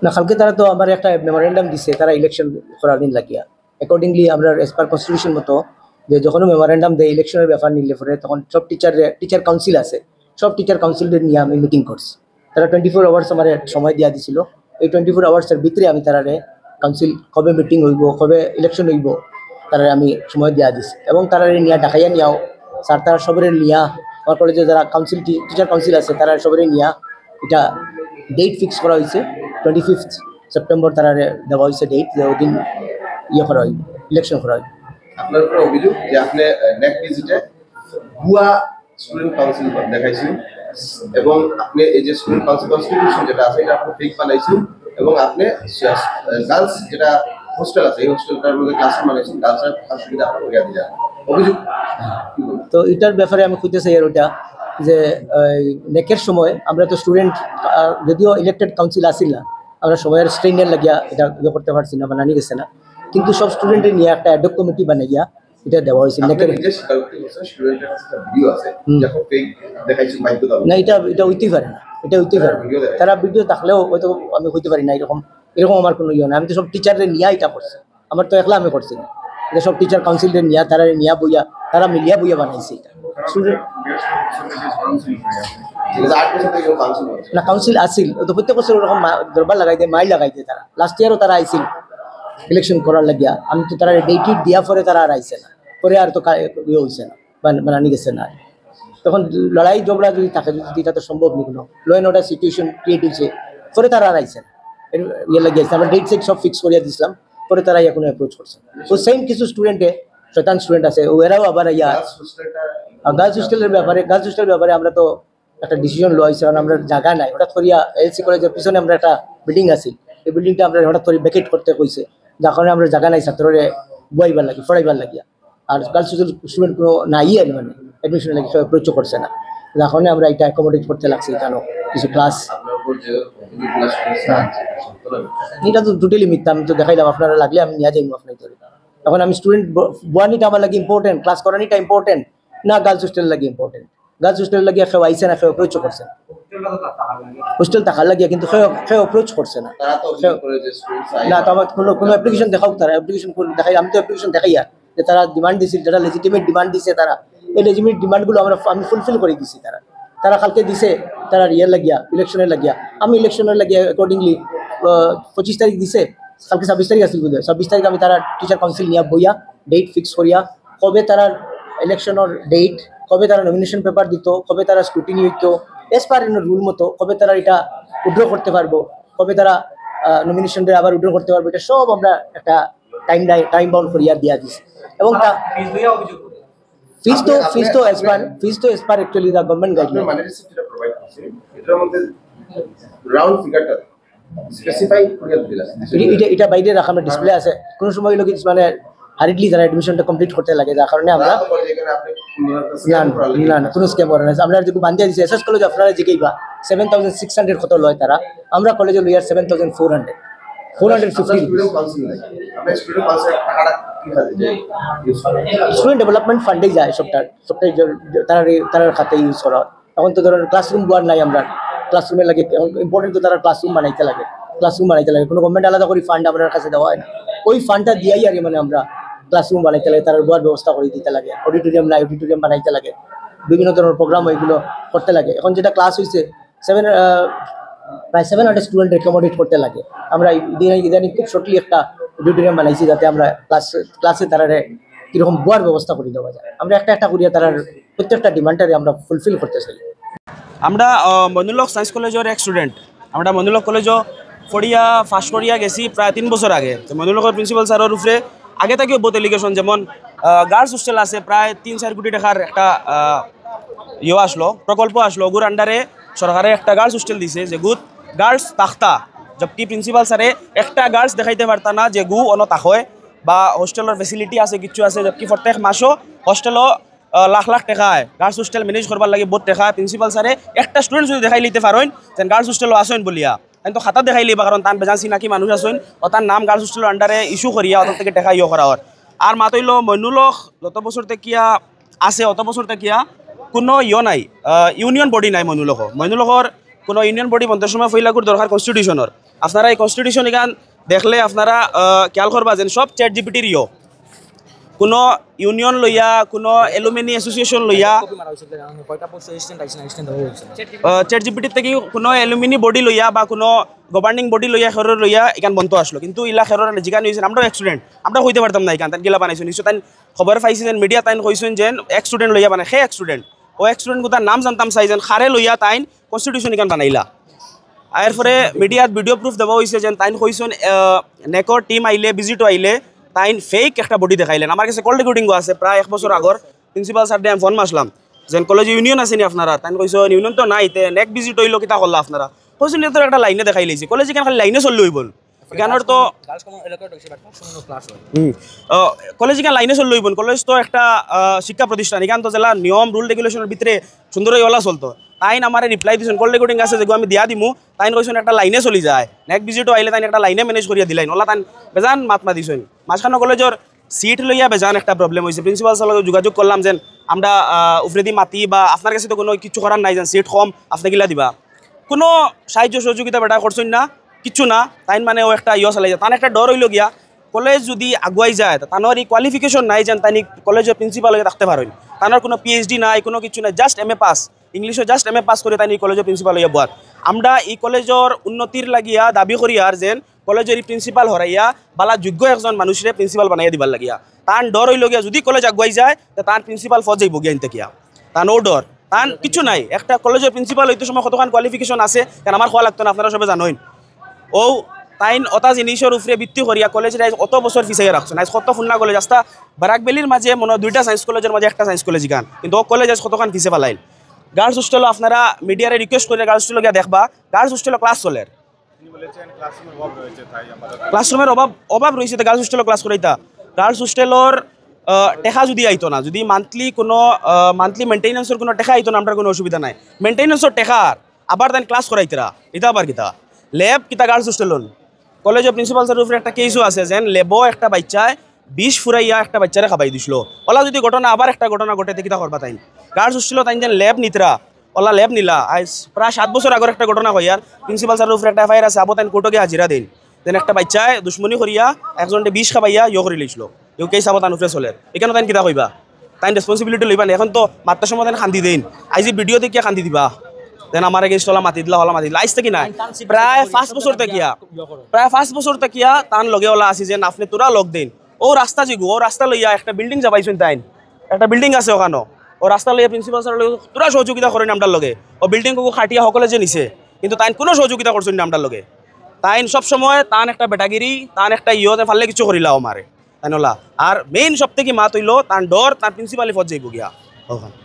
না কালকে তারা তো আমার একটা মেমোরেন্ডাম দিছে তারা ইলেকশন করার দিন লাগিয়া অ্যাকর্ডিংলি আমরা এস পার কনস্টিটিউশন মতো যে যখন মেমোরেন্ডাম দেয় ইলেকশনের ব্যাপার নিলে পরে তখন সব টিচার কাউন্সিল আছে সব টিচার কাউন্সিলদের নিয়ে আমি মিটিং করছি তারা 24 আওয়ার্স আমার সময় দিয়া দিছিল এই 24 আওয়ার্সের ভিতরে আমি তারারে কাউন্সিল কবে মিটিং হইব কবে ইলেকশন হইব তারা আমি সময় দিয়া দিছি এবং তারারে নিয়ে ঢাকাইয়া নিয়াও স্যার তারা সবরে নিয়া আমার কলেজে যারা কাউন্সিল টিচার কাউন্সিল আছে তারা সবরে নিয়া এটা ডেট ফিক্স করা হয়েছে 25 সেপ্টেম্বর তারা দেওয়া হয়েছে ডেট যে ওই দিন ইয়ে করা হইব ইলেকশন করা হইব আপনার উপর অভিযোগ যে আপনি নেক ভিজিটে ভুয়া স্টুডেন্ট কাউন্সিল দেখাইছেন এবং আপনি এই যে স্টুডেন্ট কাউন্সিল কনস্টিটিউশন যেটা আছে এটা আপনি ফেক বানাইছেন এবং আপনি গার্লস যেটা হোস্টেল আছে এই হোস্টেলটার মধ্যে ক্লাসরুম বানাইছেন গার্লসের সুবিধা আপনি করিয়া দিলেন অভিযোগ তো এটার ব্যাপারে আমি কইতে চাই আর ওটা যে নেকের সময় আমরা তো স্টুডেন্ট যদিও ইলেক্টেড কাউন্সিল আসিল না আমরা সময়ের স্ট্রেইনের লাগিয়া এটা ইয়ে করতে পারছি না বানানি গেছে না কিন্তু সব স্টুডেন্টের নিয়ে একটা অ্যাডক কমিটি বানাইয়া এটা দেওয়া হয়েছে নেকের না এটা হইতেই পারে না এটা হইতেই পারে তারা ভিডিও থাকলেও হয়তো আমি হইতে পারি না এরকম আমার কোনো ইয়ে না আমি তো সব টিচারদের নিয়ে এটা করছি আমার তো একলা আমি করছি না এটা সব টিচার কাউন্সিলদের নিয়ে তারা নিয়ে বইয়া তারা মিলিয়া বইয়া বানাইছে এটা স্টুডেন্ট না কাউন্সিল আসিল তো প্রত্যেক বছর ওরকম দরবার লাগাই দেয় মাইল লাগাই দেয় তারা লাস্ট ইয়ারও তারা আইছিল ইলেকশন করার লাগিয়া আমি তো তারা ডেট দিয়া পরে তারা আর আইছে না পরে আর তো ইয়ে হয়েছে না বানানি গেছে না তখন লড়াই ঝগড়া যদি থাকে যদি এটা তো সম্ভব নি কোনো law and order situation create হয়েছে পরে তারা আর আইছে না ইয়ে লাগিয়েছে আমরা ডেট সেট সব ফিক্স করিয়া দিয়েছিলাম পরে তারা এখন অ্যাপ্রোচ করছে তো সেম কিছু স্টুডেন্টে শয়তান স্টুডেন্ট আছে ওরাও আবার ইয়া গার্লস হোস্টেলের ব্যাপারে আমরা তো একটা ডিসিশন লওয়া হয়েছে কারণ আমরা জায়গা নাই হঠাৎ করিয়া এলসি কলেজের পিছনে আমরা একটা বিল্ডিং আছি এই বিল্ডিংটা আমরা হঠাৎ করে ভ্যাকেট করতে কইছে যার কারণে আমরা জায়গা নাই ছাত্ররে বইবার লাগি পড়াইবার লাগিয়া আর গার্লস হোস্টেল স্টুডেন্ট কোনো নাই আর মানে অ্যাডমিশন লাগি সব অ্যাপ্রোচ করছে না যার কারণে আমরা এটা অ্যাকোমোডেট করতে লাগছে কেন কিছু ক্লাস এটা তো টোটালি মিথ্যা আমি তো দেখাইলাম আপনারা লাগলে আমি নিয়ে যাইব আপনার ধরে এখন আমি স্টুডেন্ট বোয়ানিটা আমার লাগে ইম্পর্টেন্ট ক্লাস করানিটা ইম্পর্টেন্ট না গার্লস হোস্টেল লাগে ইম্পর্টেন্ট গার্লস হোস্টেল লাগিয়া কেউ আইসে না কেউ অ্যাপ্রোচ করছে না হোস্টেল থাকার লাগিয়া কিন্তু কেউ অ্যাপ্রোচ করছে না না তো আমার কোনো অ্যাপ্লিকেশন দেখাও তারা অ্যাপ্লিকেশন দেখাই আমি তো অ্যাপ্লিকেশন দেখাই আর যে তারা ডিমান্ড দিয়েছিল যারা লেজিটিমেট ডিমান্ড দিছে তারা এই লেজিটিমেট ডিমান্ডগুলো আমি ফুলফিল করে দিছি তারা কালকে দিছে তারা ইয়ের লাগিয়া ইলেকশনের লাগিয়া আমি ইলেকশনের লাগিয়া অ্যাকর্ডিংলি 25 তারিখ দিছে কালকে 26 তারিখ আসছিল বোধ হয় 26 তারিখ আমি তারা টিচার কাউন্সিল নিয়ে বইয়া ডেট ফিক্স করিয়া কবে তারা ইলেকশনের ডেট কবে তারা নমিনেশন পেপার দিত কবে তারা স্ক্রুটিনি হইতো এস পার রুল মতো কবে তারা এটা উইথড্র করতে পারবো কবে তারা নমিনেশনটা আবার উইথড্র করতে পারবো এটা সব আমরা একটা টাইম বাউন্ড করিয়া দিয়া দিছি এবং তা ফিজ তো as per actually the government guideline এটা বাইরে রাখা আমরা ডিসপ্লে আছে কোনো সময় লোক মানে হারিডলি যারা এডমিশনটা কমপ্লিট করতে লাগে যার কারণে আমরা না কোনো স্ক্যাম করে না আমরা যেগুলো বান্ধিয়া দিচ্ছি এসএস কলেজ আপনারা জিগাইবা 7600 কত লয় তারা আমরা কলেজে লইয়ার 7400 স্টুডেন্ট ডেভেলপমেন্ট ফান্ডেই যায় সবটাই তারা খাতে ইউজ করা হয় এখন তো ধরেন ক্লাসরুম বোয়ার নাই আমরা ক্লাসরুমে লাগে ইম্পর্টেন্ট তো তারা ক্লাসরুম বানাইতে লাগে কোনো গভর্নমেন্ট আলাদা করে ফান্ড আপনার কাছে দেওয়া হয় না ওই ফান্ডটা দিয়াই আর মানে আমরা ক্লাসরুম বানাইতে লাগে তার বোয়ার ব্যবস্থা করে দিতে লাগে অডিটোরিয়াম নাই অডিটোরিয়াম বানাইতে লাগে বিভিন্ন ধরনের প্রোগ্রাম ওইগুলো করতে লাগে এখন যেটা ক্লাস হয়েছে প্রায় 700 স্টুডেন্ট অ্যাকোমোডেট করতে লাগে আমরা ইদানিং খুব শর্টলি একটা অডিটোরিয়াম বানাইছি যাতে আমরা ক্লাসে তারা কীরকম বোয়ার ব্যবস্থা করে দেওয়া যায় আমরা একটা করিয়া তার প্রত্যেকটা ডিমান্ডটারে আমরা ফুলফিল করতে চাই আমরা মনুলক সায়েন্স কলেজের এক স্টুডেন্ট আমরা মনুলক কলেজও পড়িয়া ফার্স্ট করিয়া গেছি প্রায় 3 বছর আগে তো মনুলকের প্রিন্সিপাল স্যারের উপরে আগে থেকেও বহুত এলিগেশন যেমন গার্লস হোস্টেল আছে প্রায় 3-4 কোটি টাকার একটা আসলো প্রকল্প আসলো ওগুর আন্ডারে সরকারে একটা গার্লস হোস্টেল দিছে যে গুড গার্লস তাখতা জবকি প্রিন্সিপাল স্যারে একটা গার্লস দেখাইতে পারতা না যে গু অন তাকয় বা হোস্টেলের ফেসিলিটি আছে কিছু আছে জবকি প্রত্যেক মাসও হোস্টেলও লাখ লাখ টাকা গার্লস হোস্টেল ম্যানেজ করবার লাগে বহুত টাকা প্রিন্সিপাল স্যারে একটা স্টুডেন্ট যদি দেখাই লিতে পারেন যেন গার্লস হোস্টেলও আসেন বলিয়া কিন্তু খাতা দেখাই লিবা কারণ তার বেজান চিনাকি মানুষ আসেন ও তার নাম গার্লস হোস্টেলের আন্ডারে ইস্যু করিয়া ওদের থেকে টাকা করা হয় আর মাতইল মনুলক যত বছর থেকে আছে অত বছর থেকে কোনো নাই ইউনিয়ন বডি নাই মনুলকৰ কোনো ইউনিয়ন বডি বন্ধের সময় ফইলাগুর দরকার কনস্টিটিউশনের আপনারা এই কনস্টিটিউশন এখান দেখলে আপনারা খেয়াল করবা যেন সব চ্যাট জিপিটির কোনো ইউনিয়ন লইয়া কোনো এলুমিনি এসোসিয়েশন লইয়া চ্যাট জিপিটির থেকে কোনো এলুমিনি বডি লইয়া বা কোনো গভর্নিং বডি লইয়া খেরর লইয়া এখান বন্ধ আসলো কিন্তু ইলা খেরর যেখানে হয়েছেন আমরাও এক স্টুডেন্ট আমরা হইতে পারতাম না এখান তাই গেলা বানাইছো নিশ্চয় তাই খবর পাইছি যেন মিডিয়া তাই কইছেন যেন এক স্টুডেন্ট লইয়া বানায় সেই এক স্টুডেন্ট ও এক স্টুডেন্ট তার নাম জানতাম চাই যেন খারে লইয়া তাই কনস্টিটিউশন এখান বানাইলা এরপরে মিডিয়াত ভিডিও প্রুফ দেওয়া হয়েছে যেন তাই কইছেন নেকর টিম আইলে ভিজিটও আইলে তাই ফেক একটা বডি দেখাইলেন আমার কাছে কল রেকর্ডিংও আছে প্রায় 1 বছর আগর প্রিন্সিপাল স্যার আমি ফোন মাসলাম যেন কলেজ ইউনিয়ন আছে নি আপনারা তাই কইছেন ইউনিয়ন তো নাই নেক ভিজিট হইলো কিতা করলা আপনারা কইছেন তো একটা লাইনে দেখাই লাইছে কলেজ এখানে খালি লাইনে চললে হইব এখানের তো কলেজ এখানে লাইনে চললে হইব কলেজ তো একটা শিক্ষা প্রতিষ্ঠান এখান তো জেলা নিয়ম রুল রেগুলেশনের ভিতরে সুন্দরই ওলা চলতো তাই আমার রিপ্লাই দিয়েছেন কল রেকর্ডিং আছে যেগুলো আমি দিয়া দিমু তাই কইছেন একটা লাইনে চলি যায় নেক ভিজিটও আইলে তাই একটা লাইনে ম্যানেজ করিয়া দিলেন ওলা তাই বেজান মাতমা দিছেন মাঝখানো কলেজের সিট লইয়া বেজান একটা প্রবলেম হয়েছে প্রিন্সিপাল স্যার লগে যোগাযোগ করলাম যেন আমরা উফরেদি মাতি বা আপনার কাছে তো কোনো কিছু করার নাই যেন সিট কম আপনি গিলা দিবা কোনো সাহায্য সহযোগিতা বেটা করছেন না কিছু না তাই মানে ও একটা চালাই যায় তার একটা ডর হইল গিয়া কলেজ যদি আগুয়াই যায় তানোর এই কোয়ালিফিকেশন নাই যেন তাই কলেজের প্রিন্সিপাল হয়ে থাকতে পারেন তানোর কোনো পিএইচডি নাই কোনো কিছু নাই জাস্ট এমএ পাস ইংলিশে জাস্ট এমএ পাস করে তাই কলেজের প্রিন্সিপাল হইয়া বুয়ার আমরা এই কলেজের উন্নতির লাগিয়া দাবি করি আর যেন কলেজের প্রিন্সিপাল হরাইয়া বালা যোগ্য একজন মানুষের প্রিন্সিপাল বানাইয়া দিবার লাগিয়া তার ডর হইল গিয়া যদি কলেজ আগুয়াই যায় তার প্রিন্সিপাল ফজ যাইব গিয়া ইনতে কিয়া তার নো ডর তার কিছু নাই একটা কলেজের প্রিন্সিপাল হইতে সময় কতক্ষণ কোয়ালিফিকেশন আছে কারণ আমার খোয়া লাগতো না আপনারা সবাই জানেন ও তাইন অতা জিনিসের উপরে ভিত্তি করিয়া কলেজের অত বছর ফিসাইয়া রাখছেন আজ কত খুলনা কলেজ আস্তা বারাকবেলির মাঝে মনে 2টা সায়েন্স কলেজের মাঝে একটা সায়েন্স কলেজ গান কিন্তু ও কলেজ আজ কতক্ষণ ফিসে পালাইল গার্লস হোস্টেলও আপনারা মিডিয়ারে রিকোয়েস্ট করে গার্লস হোস্টেল গিয়া দেখবা গার্লস হোস্টেলও ক্লাস চলের ক্লাসরুমের অভাব রয়েছে গার্লস হোস্টেলও ক্লাস করাইতা গার্লস হোস্টেলর টেকা যদি আইতো না যদি মান্থলি মেইনটেনেন্সের কোনো টেকা আইতো না আমরা কোনো অসুবিধা নাই মেইনটেনেন্সের টেকার আবার তাই ক্লাস করাইতরা এটা আবার কিতা ল্যাব কিতা গার্লস হোস্টেলন কলেজের প্রিন্সিপাল স্যারের উপরে একটা কেসও আছে যেন লেবও একটা বাচ্চায় 20 ফুরাইয়া একটা বাচ্চারে খাবাই দিছিল ওলা যদি ঘটনা আবার একটা ঘটনা ঘটে কিতা করবা তাই গার্লস হোস্টেলও তাই যেন ল্যাব নিতরা ওলা ল্যাব নিলা আজ প্রায় 7 বছর আগর একটা ঘটনা হইয়ার প্রিন্সিপাল স্যারের উপরে একটা এফআইআর আছে আবো তাই কোর্টকে হাজিরা দেন যেন একটা বাচ্চায় দুশ্মনী করিয়া একজনকে 20 খাবাইয়া করে লিছিল ইউ কেস আবো তান উপরে চলে এখানে তাই কিতা কইবা তাই রেসপন্সিবিলিটি লইবা না এখন তো মাত্রার সময় তাই খান্দি দেন আজ ভিডিও দেখিয়া খান্দি দিবা দেন আমার এগেইনস্ট হলা মাতি দিলা হলা মাতি দিলা আইস থেকে নাই প্রায় 5 বছর তেকিয়া তান লগে ওলা আসি যেন আপনি তোরা লগ দেন ও রাস্তা জিগু ও রাস্তা লইয়া একটা বিল্ডিং যাবাইছেন তাই একটা বিল্ডিং আছে ওখানে ও রাস্তা লইয়া প্রিন্সিপাল স্যার তোরা সহযোগিতা করেন আমটার লগে ও বিল্ডিং খাটিয়া সকলে যে নিছে কিন্তু তাই কোনো সহযোগিতা করছেন না আমটার লগে তাই সবসময় তান একটা বেটাগিরি তান একটা ইয়তে ফাললে কিছু করিলা আমারে তাই নলা আর মেইন সব থেকে মাত হইল তান ডর তার প্রিন্সিপালি ফজ যাইব গিয়া ওখানে